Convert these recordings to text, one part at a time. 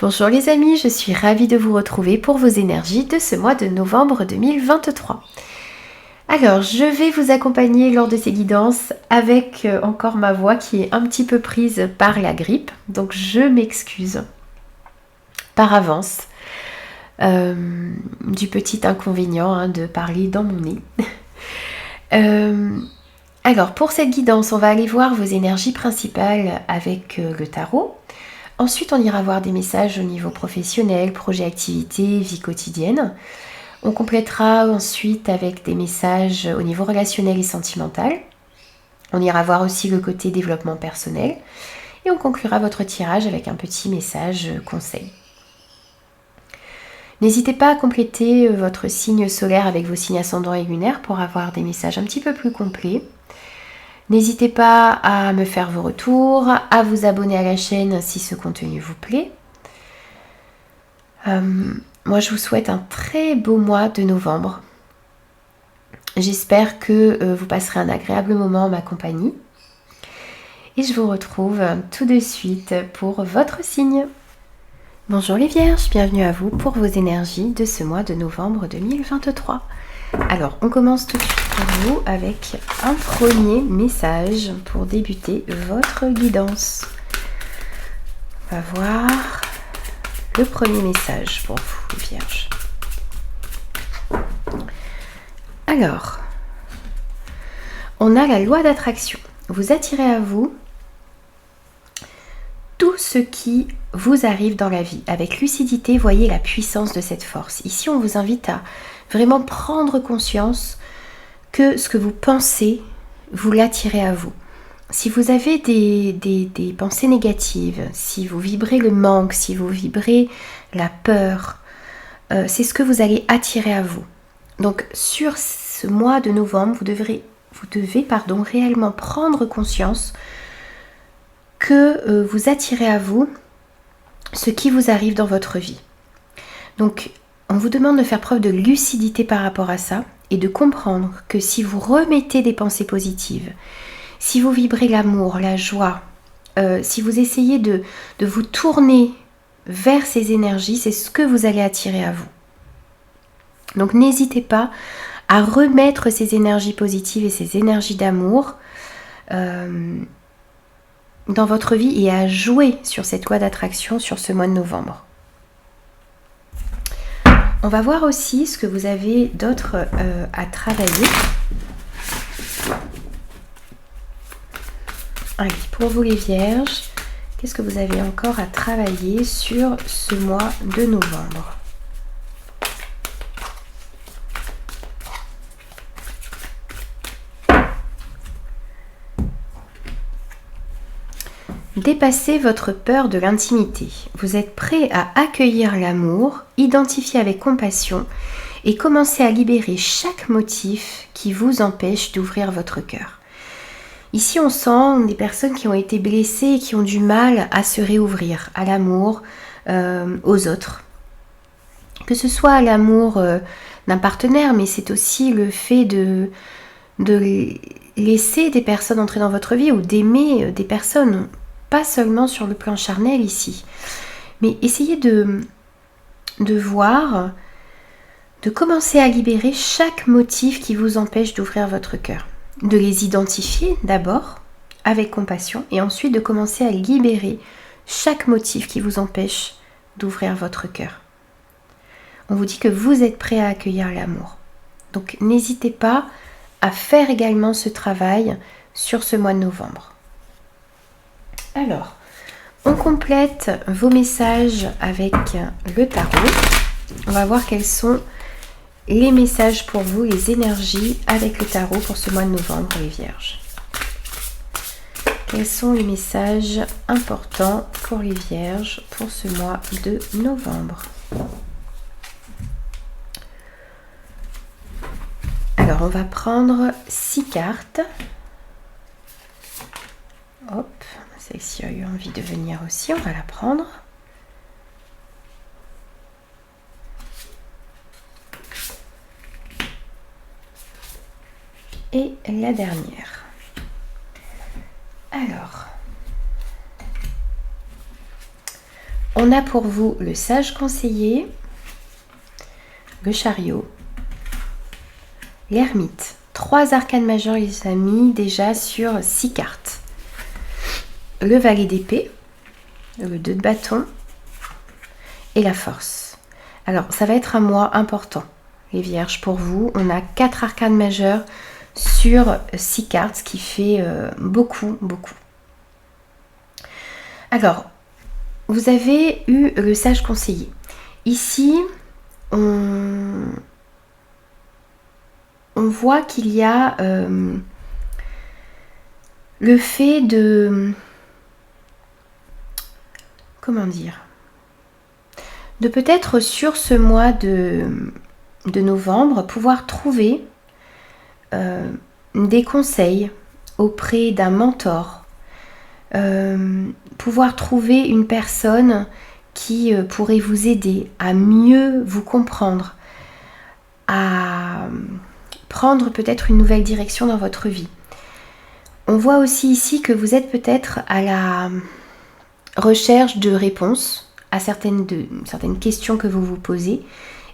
Bonjour les amis, je suis ravie de vous retrouver pour vos énergies de ce mois de novembre 2023. Alors, je vais vous accompagner lors de ces guidances avec encore ma voix qui est un petit peu prise par la grippe. Donc, je m'excuse par avance du petit inconvénient de parler dans mon nez. Alors, pour cette guidance, on va aller voir vos énergies principales avec le tarot. Ensuite, on ira voir des messages au niveau professionnel, projet, activité, vie quotidienne. On complétera ensuite avec des messages au niveau relationnel et sentimental. On ira voir aussi le côté développement personnel. Et on conclura votre tirage avec un petit message conseil. N'hésitez pas à compléter votre signe solaire avec vos signes ascendants et lunaires pour avoir des messages un petit peu plus complets. N'hésitez pas à me faire vos retours, à vous abonner à la chaîne si ce contenu vous plaît. Moi, je vous souhaite un très beau mois de novembre. J'espère que vous passerez un agréable moment en ma compagnie. Et je vous retrouve tout de suite pour votre signe. Bonjour les Vierges, bienvenue à vous pour vos énergies de ce mois de novembre 2023. Alors, on commence tout de suite pour vous avec un premier message pour débuter votre guidance. On va voir le premier message pour vous, les Vierges. Alors, on a la loi d'attraction. Vous attirez à vous tout ce qui vous arrive dans la vie. Avec lucidité, voyez la puissance de cette force. Ici, on vous invite à vraiment prendre conscience que ce que vous pensez, vous l'attirez à vous. Si vous avez des pensées négatives, si vous vibrez le manque, si vous vibrez la peur, c'est ce que vous allez attirer à vous. Donc sur ce mois de novembre, vous devez réellement prendre conscience que vous attirez à vous ce qui vous arrive dans votre vie. Donc on vous demande de faire preuve de lucidité par rapport à ça et de comprendre que si vous remettez des pensées positives, si vous vibrez l'amour, la joie, si vous essayez de vous tourner vers ces énergies, c'est ce que vous allez attirer à vous. Donc n'hésitez pas à remettre ces énergies positives et ces énergies d'amour dans votre vie et à jouer sur cette loi d'attraction sur ce mois de novembre. On va voir aussi ce que vous avez d'autre à travailler. Allez, pour vous les Vierges, qu'est-ce que vous avez encore à travailler sur ce mois de novembre ? Dépassez votre peur de l'intimité. Vous êtes prêt à accueillir l'amour, identifier avec compassion et commencer à libérer chaque motif qui vous empêche d'ouvrir votre cœur. Ici, on sent des personnes qui ont été blessées et qui ont du mal à se réouvrir à l'amour, aux autres. Que ce soit à l'amour d'un partenaire, mais c'est aussi le fait de laisser des personnes entrer dans votre vie ou d'aimer des personnes. Pas seulement sur le plan charnel ici, mais essayez de voir, de commencer à libérer chaque motif qui vous empêche d'ouvrir votre cœur. De les identifier d'abord avec compassion et ensuite de commencer à libérer chaque motif qui vous empêche d'ouvrir votre cœur. On vous dit que vous êtes prêt à accueillir l'amour. Donc n'hésitez pas à faire également ce travail sur ce mois de novembre. Alors, on complète vos messages avec le tarot. On va voir quels sont les messages pour vous, les énergies avec le tarot pour ce mois de novembre, les Vierges. Quels sont les messages importants pour les Vierges pour ce mois de novembre ? Alors, on va prendre 6 cartes. Hop. Celle-ci a eu envie de venir aussi, on va la prendre. Et la dernière. Alors, on on a pour vous le sage conseiller, le chariot, l'ermite. 3 arcanes majeurs, les amis, déjà sur 6 cartes. Le valet d'épée, le 2 de bâton et la force. Alors, ça va être un mois important, les vierges, pour vous. On a 4 arcanes majeurs sur 6 cartes, ce qui fait beaucoup. Alors, vous avez eu le sage conseiller. Ici, on voit qu'il y a le fait de... Comment dire ? De peut-être sur ce mois de novembre, pouvoir trouver des conseils auprès d'un mentor, pouvoir trouver une personne qui pourrait vous aider à mieux vous comprendre, à prendre peut-être une nouvelle direction dans votre vie. On voit aussi ici que vous êtes peut-être à la recherche de réponses à certaines questions que vous vous posez,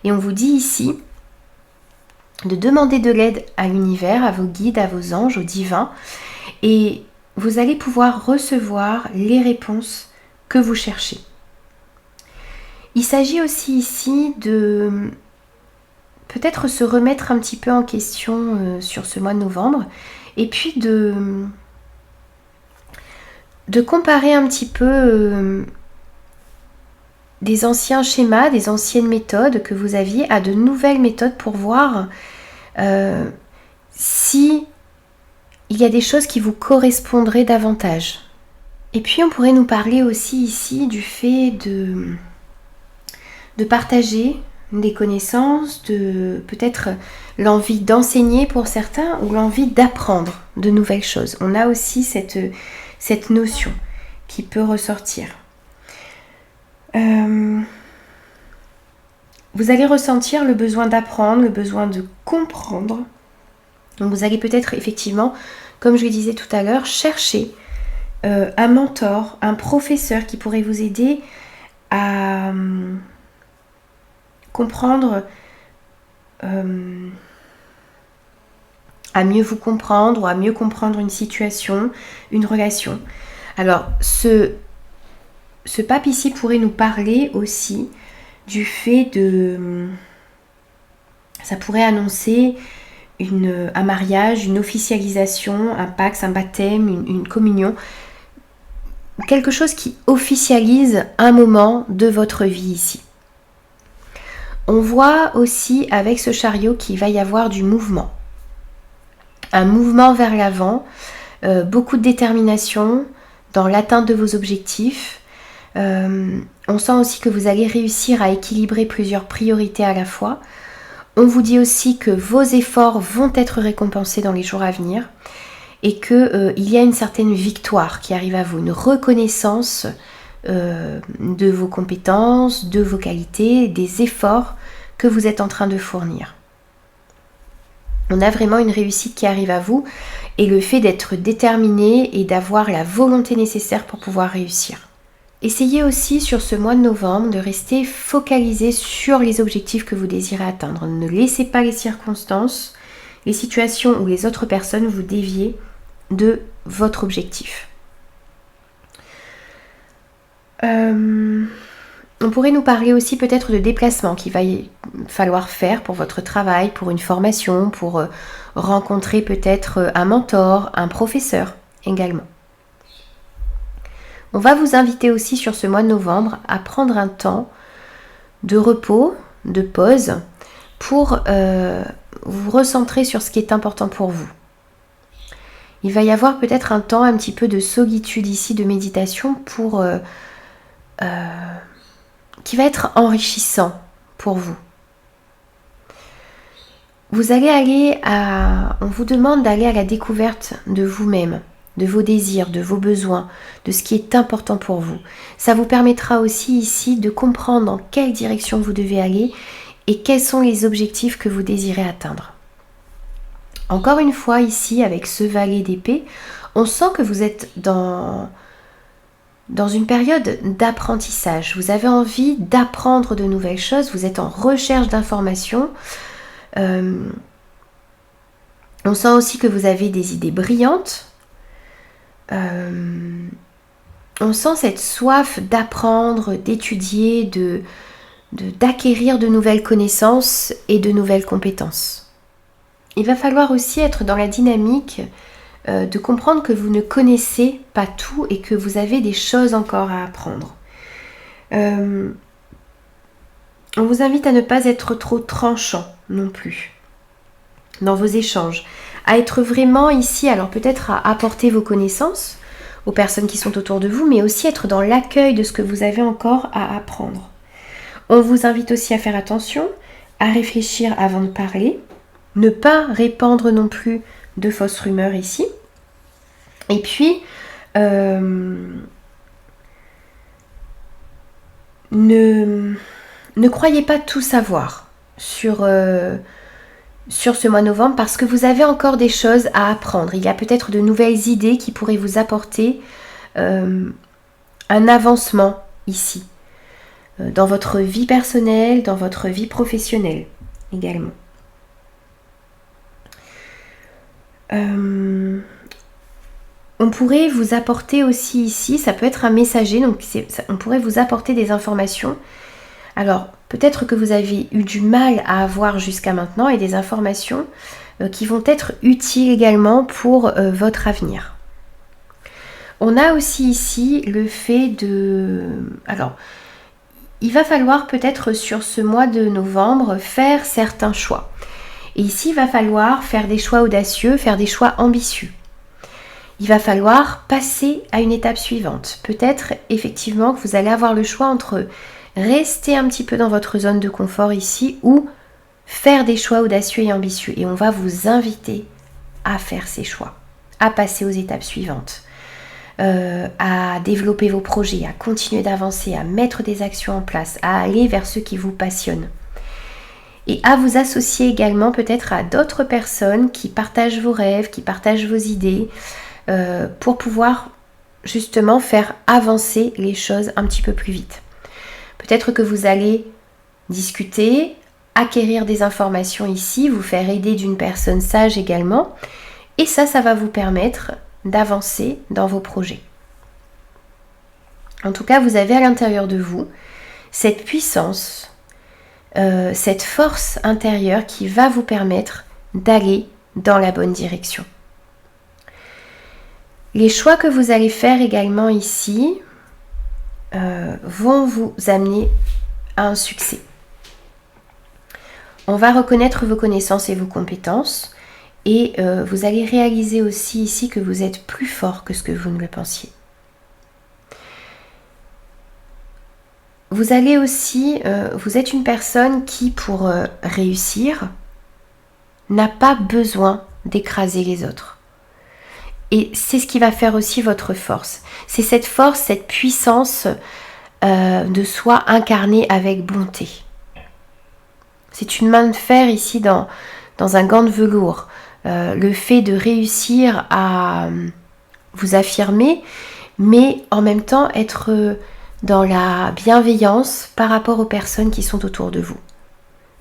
et on vous dit ici de demander de l'aide à l'univers, à vos guides, à vos anges, au divin, et vous allez pouvoir recevoir les réponses que vous cherchez. Il s'agit aussi ici de peut-être se remettre un petit peu en question sur ce mois de novembre, et puis de comparer un petit peu des anciens schémas, des anciennes méthodes que vous aviez à de nouvelles méthodes pour voir si il y a des choses qui vous correspondraient davantage. Et puis on pourrait nous parler aussi ici du fait de partager des connaissances, de peut-être l'envie d'enseigner pour certains ou l'envie d'apprendre de nouvelles choses. On a aussi cette notion qui peut ressortir. Vous allez ressentir le besoin d'apprendre, le besoin de comprendre. Donc vous allez peut-être effectivement, comme je le disais tout à l'heure, chercher un mentor, un professeur qui pourrait vous aider à comprendre, à mieux vous comprendre ou à mieux comprendre une situation, une relation. Alors ce pape ici pourrait nous parler aussi du fait de... Ça pourrait annoncer un mariage, une officialisation, un pax, un baptême, une communion. Quelque chose qui officialise un moment de votre vie ici. On voit aussi avec ce chariot qu'il va y avoir du mouvement. Un mouvement vers l'avant, beaucoup de détermination dans l'atteinte de vos objectifs. On sent aussi que vous allez réussir à équilibrer plusieurs priorités à la fois. On vous dit aussi que vos efforts vont être récompensés dans les jours à venir et qu'il y a une certaine victoire qui arrive à vous, une reconnaissance de vos compétences, de vos qualités, des efforts que vous êtes en train de fournir. On a vraiment une réussite qui arrive à vous et le fait d'être déterminé et d'avoir la volonté nécessaire pour pouvoir réussir. Essayez aussi sur ce mois de novembre de rester focalisé sur les objectifs que vous désirez atteindre. Ne laissez pas les circonstances, les situations ou les autres personnes vous dévier de votre objectif. On pourrait nous parler aussi peut-être de déplacements qu'il va falloir faire pour votre travail, pour une formation, pour rencontrer peut-être un mentor, un professeur également. On va vous inviter aussi sur ce mois de novembre à prendre un temps de repos, de pause, pour vous recentrer sur ce qui est important pour vous. Il va y avoir peut-être un temps un petit peu de solitude ici, de méditation, pour qui va être enrichissant pour vous. Vous allez aller on vous demande d'aller à la découverte de vous-même, de vos désirs, de vos besoins, de ce qui est important pour vous. Ça vous permettra aussi ici de comprendre dans quelle direction vous devez aller et quels sont les objectifs que vous désirez atteindre. Encore une fois ici, avec ce valet d'épée, on sent que vous êtes dans dans une période d'apprentissage. Vous avez envie d'apprendre de nouvelles choses, vous êtes en recherche d'informations. On sent aussi que vous avez des idées brillantes. On sent cette soif d'apprendre, d'étudier, d'acquérir de nouvelles connaissances et de nouvelles compétences. Il va falloir aussi être dans la dynamique de comprendre que vous ne connaissez pas tout et que vous avez des choses encore à apprendre. On vous invite à ne pas être trop tranchant non plus dans vos échanges, à être vraiment ici, alors peut-être à apporter vos connaissances aux personnes qui sont autour de vous, mais aussi être dans l'accueil de ce que vous avez encore à apprendre. On vous invite aussi à faire attention, à réfléchir avant de parler, ne pas répandre non plus de fausses rumeurs ici. Et puis, ne croyez pas tout savoir sur ce mois de novembre parce que vous avez encore des choses à apprendre. Il y a peut-être de nouvelles idées qui pourraient vous apporter un avancement ici, dans votre vie personnelle, dans votre vie professionnelle également. On pourrait vous apporter aussi ici, ça peut être un messager, donc on pourrait vous apporter des informations. Alors, peut-être que vous avez eu du mal à avoir jusqu'à maintenant et des informations qui vont être utiles également pour votre avenir. On a aussi ici le fait de... Alors, il va falloir peut-être sur ce mois de novembre faire certains choix. Et ici, il va falloir faire des choix audacieux, faire des choix ambitieux. Il va falloir passer à une étape suivante. Peut-être effectivement que vous allez avoir le choix entre rester un petit peu dans votre zone de confort ici ou faire des choix audacieux et ambitieux. Et on va vous inviter à faire ces choix, à passer aux étapes suivantes, à développer vos projets, à continuer d'avancer, à mettre des actions en place, à aller vers ce qui vous passionne. Et à vous associer également peut-être à d'autres personnes qui partagent vos rêves, qui partagent vos idées, pour pouvoir justement faire avancer les choses un petit peu plus vite. Peut-être que vous allez discuter, acquérir des informations ici, vous faire aider d'une personne sage également, et ça va vous permettre d'avancer dans vos projets. En tout cas, vous avez à l'intérieur de vous cette puissance, cette force intérieure qui va vous permettre d'aller dans la bonne direction. Les choix que vous allez faire également ici vont vous amener à un succès. On va reconnaître vos connaissances et vos compétences et vous allez réaliser aussi ici que vous êtes plus fort que ce que vous ne le pensiez. Vous allez aussi, vous êtes une personne qui pour réussir n'a pas besoin d'écraser les autres. Et c'est ce qui va faire aussi votre force. C'est cette force, cette puissance de soi incarnée avec bonté. C'est une main de fer ici dans un gant de velours. Le fait de réussir à vous affirmer, mais en même temps être dans la bienveillance par rapport aux personnes qui sont autour de vous.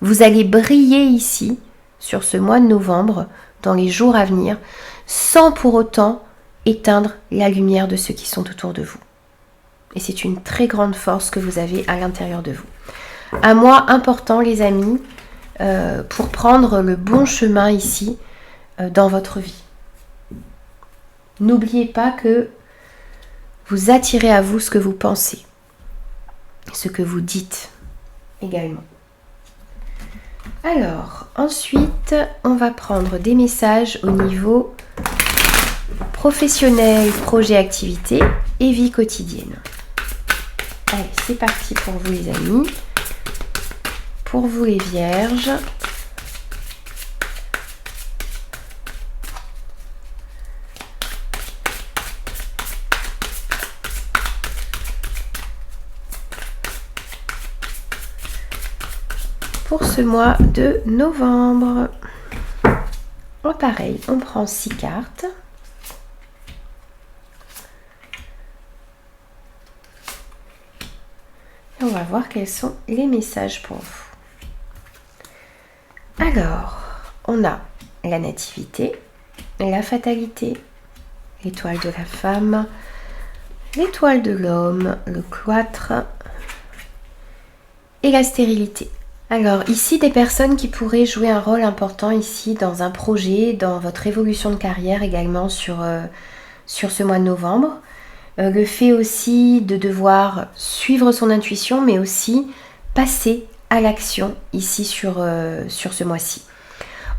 Vous allez briller ici, sur ce mois de novembre, dans les jours à venir, sans pour autant éteindre la lumière de ceux qui sont autour de vous. Et c'est une très grande force que vous avez à l'intérieur de vous. Un mois important, les amis, pour prendre le bon chemin ici dans votre vie. N'oubliez pas que vous attirez à vous ce que vous pensez, ce que vous dites également. Alors, ensuite, on va prendre des messages au niveau professionnel, projet, activité et vie quotidienne. Allez, c'est parti pour vous les amis. Pour vous les vierges. Pour ce mois de novembre. Oh, pareil, on prend 6 cartes. On va voir quels sont les messages pour vous. Alors, on a la nativité, la fatalité, l'étoile de la femme, l'étoile de l'homme, le cloître et la stérilité. Alors ici, des personnes qui pourraient jouer un rôle important ici dans un projet, dans votre évolution de carrière également sur ce mois de novembre. Le fait aussi de devoir suivre son intuition, mais aussi passer à l'action ici sur ce mois-ci.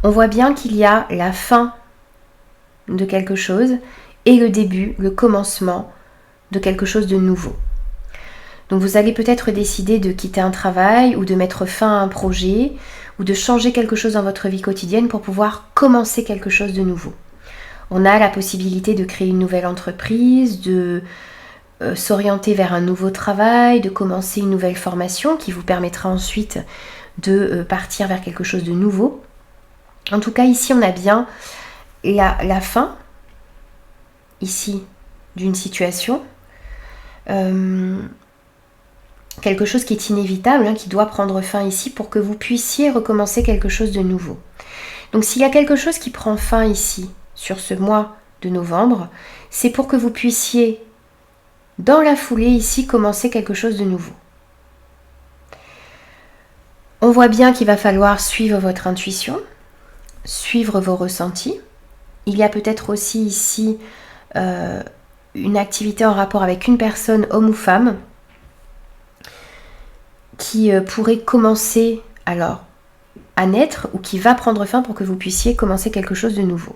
On voit bien qu'il y a la fin de quelque chose et le début, le commencement de quelque chose de nouveau. Donc vous allez peut-être décider de quitter un travail ou de mettre fin à un projet ou de changer quelque chose dans votre vie quotidienne pour pouvoir commencer quelque chose de nouveau. On a la possibilité de créer une nouvelle entreprise, de s'orienter vers un nouveau travail, de commencer une nouvelle formation qui vous permettra ensuite de partir vers quelque chose de nouveau. En tout cas, ici, on a bien la fin, ici, d'une situation. Quelque chose qui est inévitable, qui doit prendre fin ici pour que vous puissiez recommencer quelque chose de nouveau. Donc s'il y a quelque chose qui prend fin ici, sur ce mois de novembre, c'est pour que vous puissiez, dans la foulée ici, commencer quelque chose de nouveau. On voit bien qu'il va falloir suivre votre intuition, suivre vos ressentis. Il y a peut-être aussi ici une activité en rapport avec une personne, homme ou femme, qui pourrait commencer alors à naître ou qui va prendre fin pour que vous puissiez commencer quelque chose de nouveau.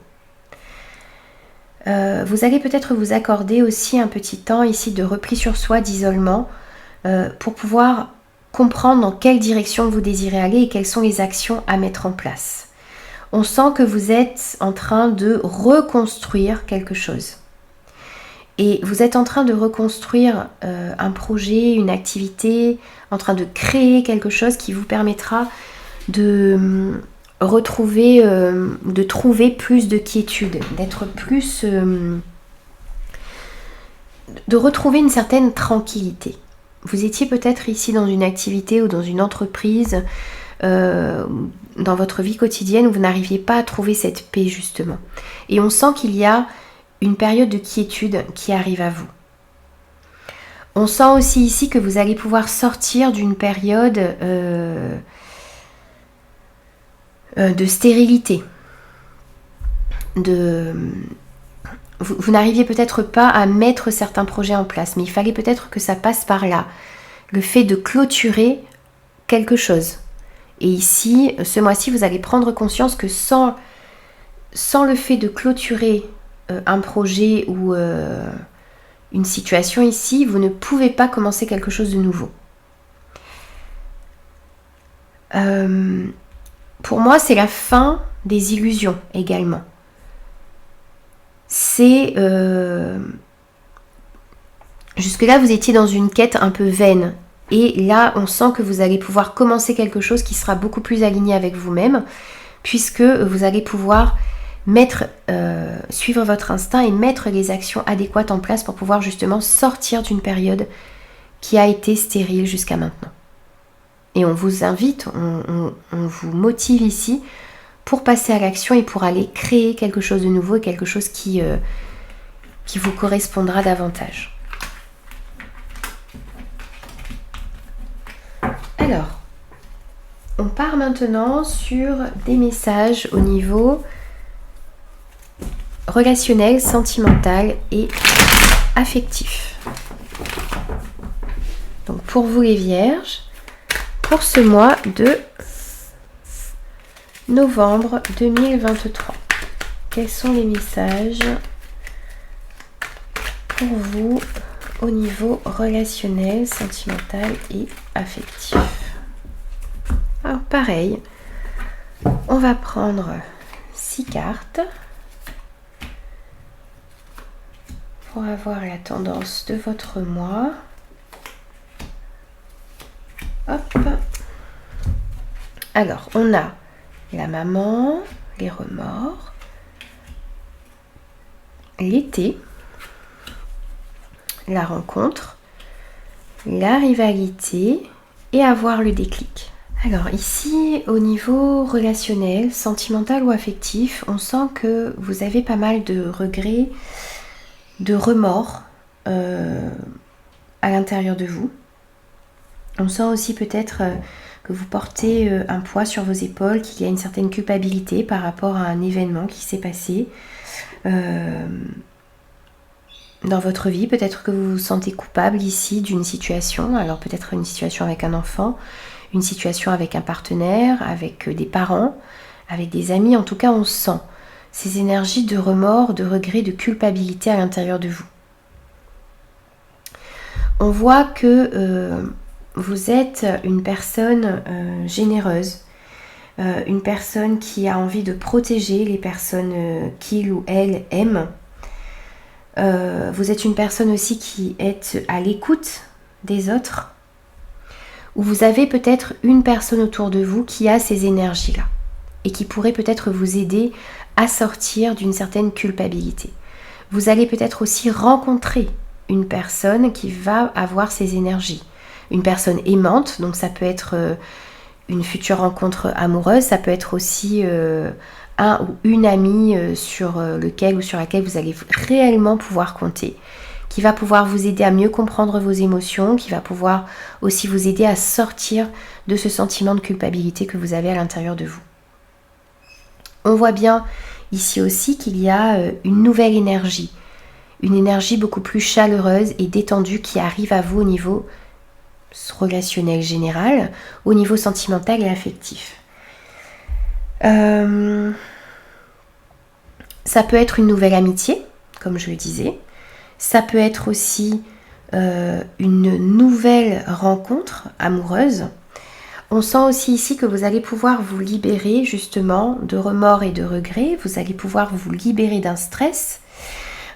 Vous allez peut-être vous accorder aussi un petit temps ici de repli sur soi, d'isolement, pour pouvoir comprendre dans quelle direction vous désirez aller et quelles sont les actions à mettre en place. On sent que vous êtes en train de reconstruire quelque chose. Et vous êtes en train de reconstruire un projet, une activité, en train de créer quelque chose qui vous permettra de retrouver, de trouver plus de quiétude, d'être plus, de retrouver une certaine tranquillité. Vous étiez peut-être ici dans une activité ou dans une entreprise, dans votre vie quotidienne où vous n'arriviez pas à trouver cette paix justement. Et on sent qu'il y a une période de quiétude qui arrive à vous. On sent aussi ici que vous allez pouvoir sortir d'une période de stérilité. Vous n'arriviez peut-être pas à mettre certains projets en place, mais il fallait peut-être que ça passe par là. Le fait de clôturer quelque chose. Et ici, ce mois-ci, vous allez prendre conscience que sans le fait de clôturer un projet ou une situation ici, vous ne pouvez pas commencer quelque chose de nouveau. Pour moi, c'est la fin des illusions également. C'est... jusque-là, vous étiez dans une quête un peu vaine. Et là, on sent que vous allez pouvoir commencer quelque chose qui sera beaucoup plus aligné avec vous-même, puisque vous allez pouvoir suivre votre instinct et mettre les actions adéquates en place pour pouvoir justement sortir d'une période qui a été stérile jusqu'à maintenant. Et on vous invite, on vous motive ici pour passer à l'action et pour aller créer quelque chose de nouveau et quelque chose qui vous correspondra davantage. Alors, on part maintenant sur des messages au niveau relationnel, sentimental et affectif. Donc pour vous les vierges, pour ce mois de novembre 2023, quels sont les messages pour vous au niveau relationnel, sentimental et affectif? Alors pareil, on va prendre 6 cartes pour avoir la tendance de votre mois. Hop. Alors, on a la maman, les remords, l'été, la rencontre, la rivalité et avoir le déclic. Alors ici, au niveau relationnel, sentimental ou affectif, on sent que vous avez pas mal de regrets, de remords à l'intérieur de vous. On sent aussi peut-être que vous portez un poids sur vos épaules, qu'il y a une certaine culpabilité par rapport à un événement qui s'est passé dans votre vie. Peut-être que vous vous sentez coupable ici d'une situation, alors peut-être une situation avec un enfant, une situation avec un partenaire, avec des parents, avec des amis. En tout cas, on sent ces énergies de remords, de regrets, de culpabilité à l'intérieur de vous. On voit que vous êtes une personne généreuse, une personne qui a envie de protéger les personnes qu'il ou elle aime. Vous êtes une personne aussi qui est à l'écoute des autres, ou vous avez peut-être une personne autour de vous qui a ces énergies-là et qui pourrait peut-être vous aider à sortir d'une certaine culpabilité. Vous allez peut-être aussi rencontrer une personne qui va avoir ces énergies. Une personne aimante, donc ça peut être une future rencontre amoureuse, ça peut être aussi un ou une amie sur lequel ou sur laquelle vous allez réellement pouvoir compter, qui va pouvoir vous aider à mieux comprendre vos émotions, qui va pouvoir aussi vous aider à sortir de ce sentiment de culpabilité que vous avez à l'intérieur de vous. On voit bien ici aussi qu'il y a une nouvelle énergie, une énergie beaucoup plus chaleureuse et détendue qui arrive à vous au niveau relationnel général, au niveau sentimental et affectif. Ça peut être une nouvelle amitié, comme je le disais. Ça peut être aussi une nouvelle rencontre amoureuse. On sent aussi ici que vous allez pouvoir vous libérer justement de remords et de regrets. Vous allez pouvoir vous libérer d'un stress.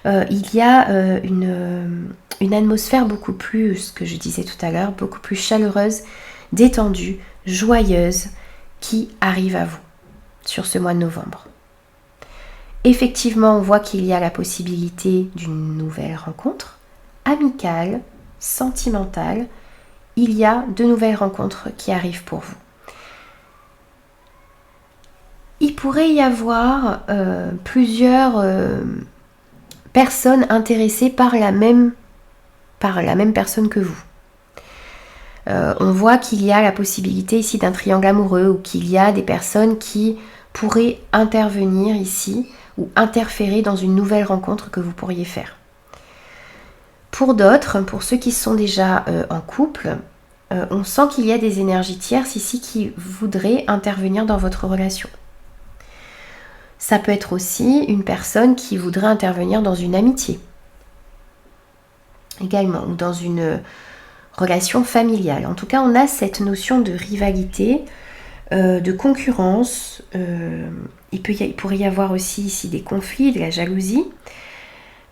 Il y a une atmosphère beaucoup plus, ce que je disais tout à l'heure, beaucoup plus chaleureuse, détendue, joyeuse, qui arrive à vous sur ce mois de novembre. Effectivement, on voit qu'il y a la possibilité d'une nouvelle rencontre, amicale, sentimentale. Il y a de nouvelles rencontres qui arrivent pour vous. Il pourrait y avoir plusieurs personnes intéressées par la même personne que vous. On voit qu'il y a la possibilité ici d'un triangle amoureux ou qu'il y a des personnes qui pourraient intervenir ici ou interférer dans une nouvelle rencontre que vous pourriez faire. Pour d'autres, pour ceux qui sont déjà en couple, on sent qu'il y a des énergies tierces ici qui voudraient intervenir dans votre relation. Ça peut être aussi une personne qui voudrait intervenir dans une amitié également, ou dans une relation familiale. En tout cas, on a cette notion de rivalité, de concurrence. Il pourrait y avoir aussi ici des conflits, de la jalousie,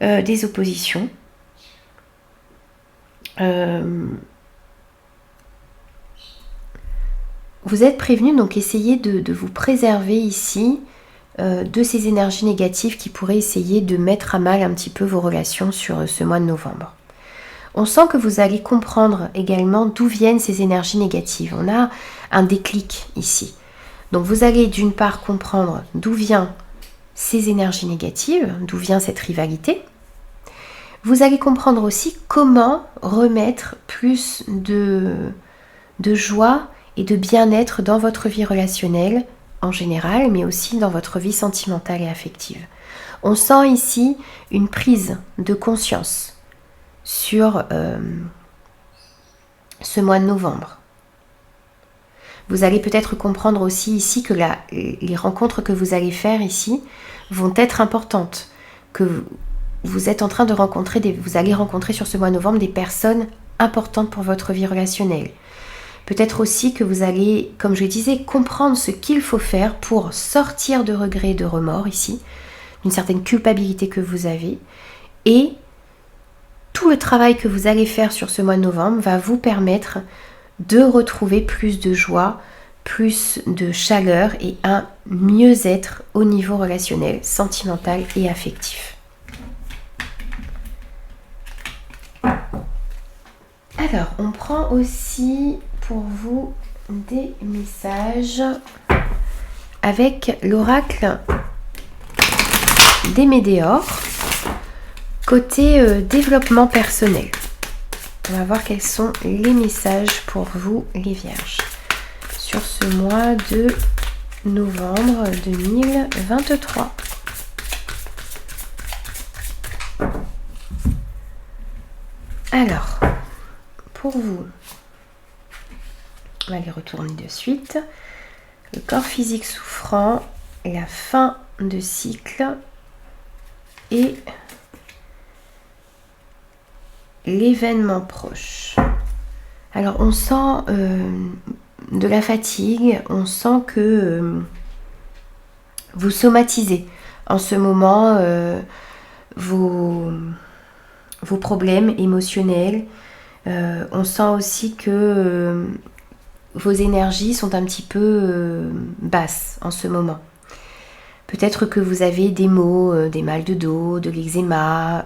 des oppositions. Vous êtes prévenu, donc essayez de vous préserver ici de ces énergies négatives qui pourraient essayer de mettre à mal un petit peu vos relations sur ce mois de novembre. On sent que vous allez comprendre également d'où viennent ces énergies négatives. On a un déclic ici. Donc vous allez d'une part comprendre d'où viennent ces énergies négatives, d'où vient cette rivalité. Vous allez comprendre aussi comment remettre plus de joie et de bien-être dans votre vie relationnelle en général, mais aussi dans votre vie sentimentale et affective. On sent ici une prise de conscience sur ce mois de novembre. Vous allez peut-être comprendre aussi ici que les rencontres que vous allez faire ici vont être importantes, que vous êtes en train de vous allez rencontrer sur ce mois de novembre des personnes importantes pour votre vie relationnelle. Peut-être aussi que vous allez, comme je disais, comprendre ce qu'il faut faire pour sortir de regrets et de remords ici, d'une certaine culpabilité que vous avez, et tout le travail que vous allez faire sur ce mois de novembre va vous permettre de retrouver plus de joie, plus de chaleur et un mieux-être au niveau relationnel, sentimental et affectif. Alors, on prend aussi pour vous des messages avec l'oracle des météores, côté développement personnel. On va voir quels sont les messages pour vous, les Vierges, sur ce mois de novembre 2023. Alors, pour vous, on va les retourner de suite. Le corps physique souffrant, la fin de cycle et l'événement proche. Alors, on sent de la fatigue, on sent que vous somatisez en ce moment vos problèmes émotionnels. On sent aussi que vos énergies sont un petit peu basses en ce moment. Peut-être que vous avez des maux, des mal de dos, de l'eczéma,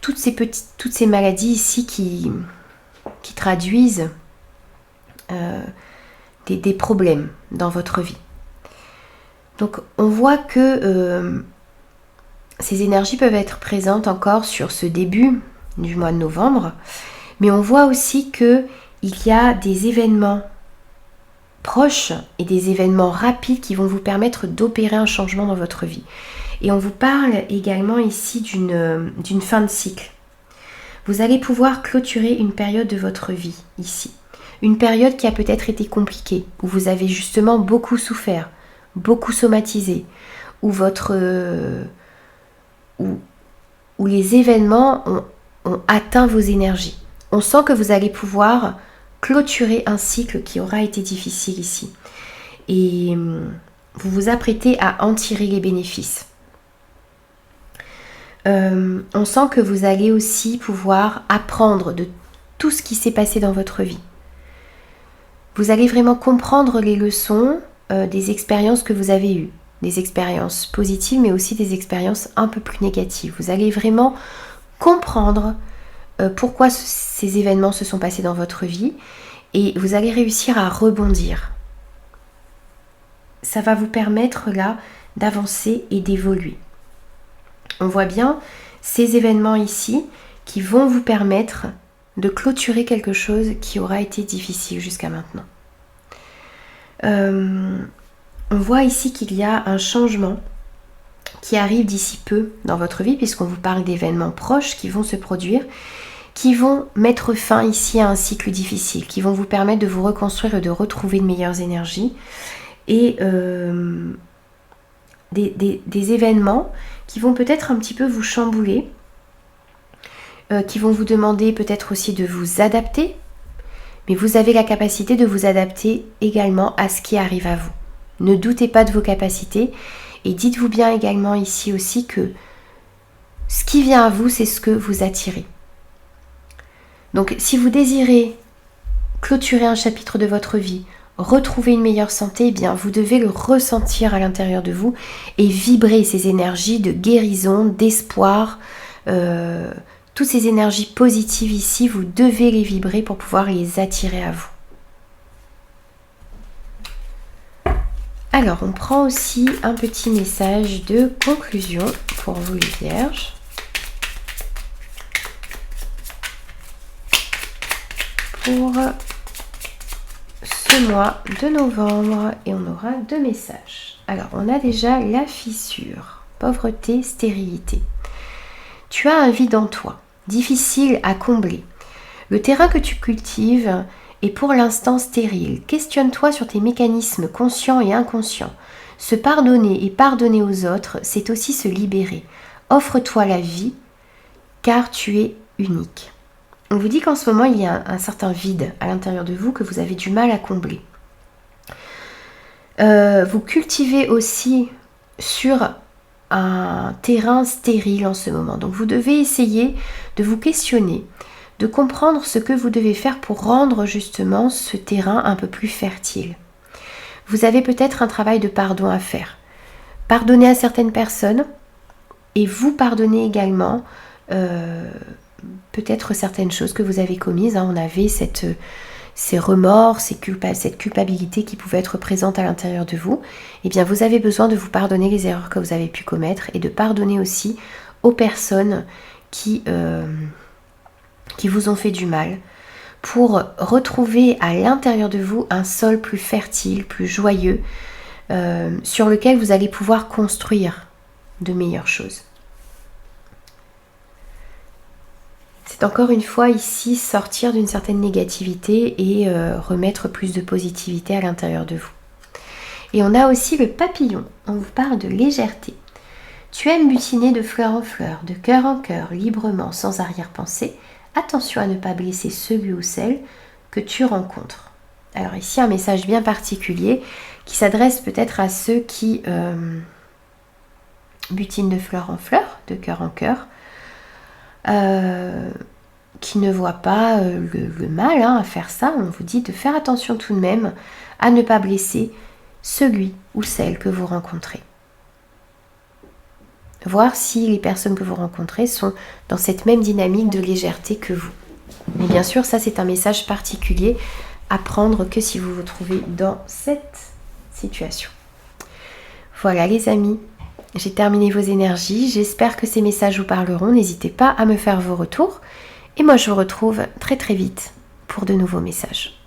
toutes ces maladies ici qui traduisent des problèmes dans votre vie. Donc on voit que ces énergies peuvent être présentes encore sur ce début du mois de novembre, mais on voit aussi que il y a des événements proches et des événements rapides qui vont vous permettre d'opérer un changement dans votre vie. Et on vous parle également ici d'une fin de cycle. Vous allez pouvoir clôturer une période de votre vie ici. Une période qui a peut-être été compliquée, où vous avez justement beaucoup souffert, beaucoup somatisé, où où les événements ont atteint vos énergies. On sent que vous allez pouvoir clôturer un cycle qui aura été difficile ici. Et vous vous apprêtez à en tirer les bénéfices. On sent que vous allez aussi pouvoir apprendre de tout ce qui s'est passé dans votre vie. Vous allez vraiment comprendre les leçons des expériences que vous avez eues. Des expériences positives, mais aussi des expériences un peu plus négatives. Vous allez vraiment comprendre pourquoi ces événements se sont passés dans votre vie et vous allez réussir à rebondir. Ça va vous permettre là d'avancer et d'évoluer. On voit bien ces événements ici qui vont vous permettre de clôturer quelque chose qui aura été difficile jusqu'à maintenant. On voit ici qu'il y a un changement qui arrive d'ici peu dans votre vie, puisqu'on vous parle d'événements proches qui vont se produire, qui vont mettre fin ici à un cycle difficile, qui vont vous permettre de vous reconstruire et de retrouver de meilleures énergies. Et des événements qui vont peut-être un petit peu vous chambouler, qui vont vous demander peut-être aussi de vous adapter, mais vous avez la capacité de vous adapter également à ce qui arrive à vous. Ne doutez pas de vos capacités et dites-vous bien également ici aussi que ce qui vient à vous, c'est ce que vous attirez. Donc si vous désirez clôturer un chapitre de votre vie, retrouver une meilleure santé, eh bien vous devez le ressentir à l'intérieur de vous et vibrer ces énergies de guérison, d'espoir, toutes ces énergies positives ici, vous devez les vibrer pour pouvoir les attirer à vous. Alors, on prend aussi un petit message de conclusion pour vous les Vierges. Pour ce mois de novembre, et on aura 2 messages. Alors, on a déjà la fissure, pauvreté, stérilité. Tu as un vide en toi, difficile à combler. Le terrain que tu cultives est pour l'instant stérile. Questionne-toi sur tes mécanismes conscients et inconscients. Se pardonner et pardonner aux autres, c'est aussi se libérer. Offre-toi la vie, car tu es unique. On vous dit qu'en ce moment, il y a un certain vide à l'intérieur de vous que vous avez du mal à combler. Vous cultivez aussi sur un terrain stérile en ce moment. Donc vous devez essayer de vous questionner, de comprendre ce que vous devez faire pour rendre justement ce terrain un peu plus fertile. Vous avez peut-être un travail de pardon à faire. Pardonnez à certaines personnes et vous pardonnez également peut-être certaines choses que vous avez commises. On avait ces remords, cette culpabilité qui pouvait être présente à l'intérieur de vous. Eh bien, vous avez besoin de vous pardonner les erreurs que vous avez pu commettre et de pardonner aussi aux personnes qui vous ont fait du mal, pour retrouver à l'intérieur de vous un sol plus fertile, plus joyeux, sur lequel vous allez pouvoir construire de meilleures choses. C'est encore une fois ici sortir d'une certaine négativité et remettre plus de positivité à l'intérieur de vous. Et on a aussi le papillon, on vous parle de légèreté. Tu aimes butiner de fleur en fleur, de cœur en cœur, librement, sans arrière-pensée. Attention à ne pas blesser celui ou celle que tu rencontres. Alors ici, un message bien particulier qui s'adresse peut-être à ceux qui butinent de fleur en fleur, de cœur en cœur, qui ne voient pas le mal à faire ça. On vous dit de faire attention tout de même à ne pas blesser celui ou celle que vous rencontrez. Voir si les personnes que vous rencontrez sont dans cette même dynamique de légèreté que vous. Mais bien sûr, ça c'est un message particulier à prendre que si vous vous trouvez dans cette situation. Voilà les amis, j'ai terminé vos énergies. J'espère que ces messages vous parleront. N'hésitez pas à me faire vos retours. Et moi je vous retrouve très très vite pour de nouveaux messages.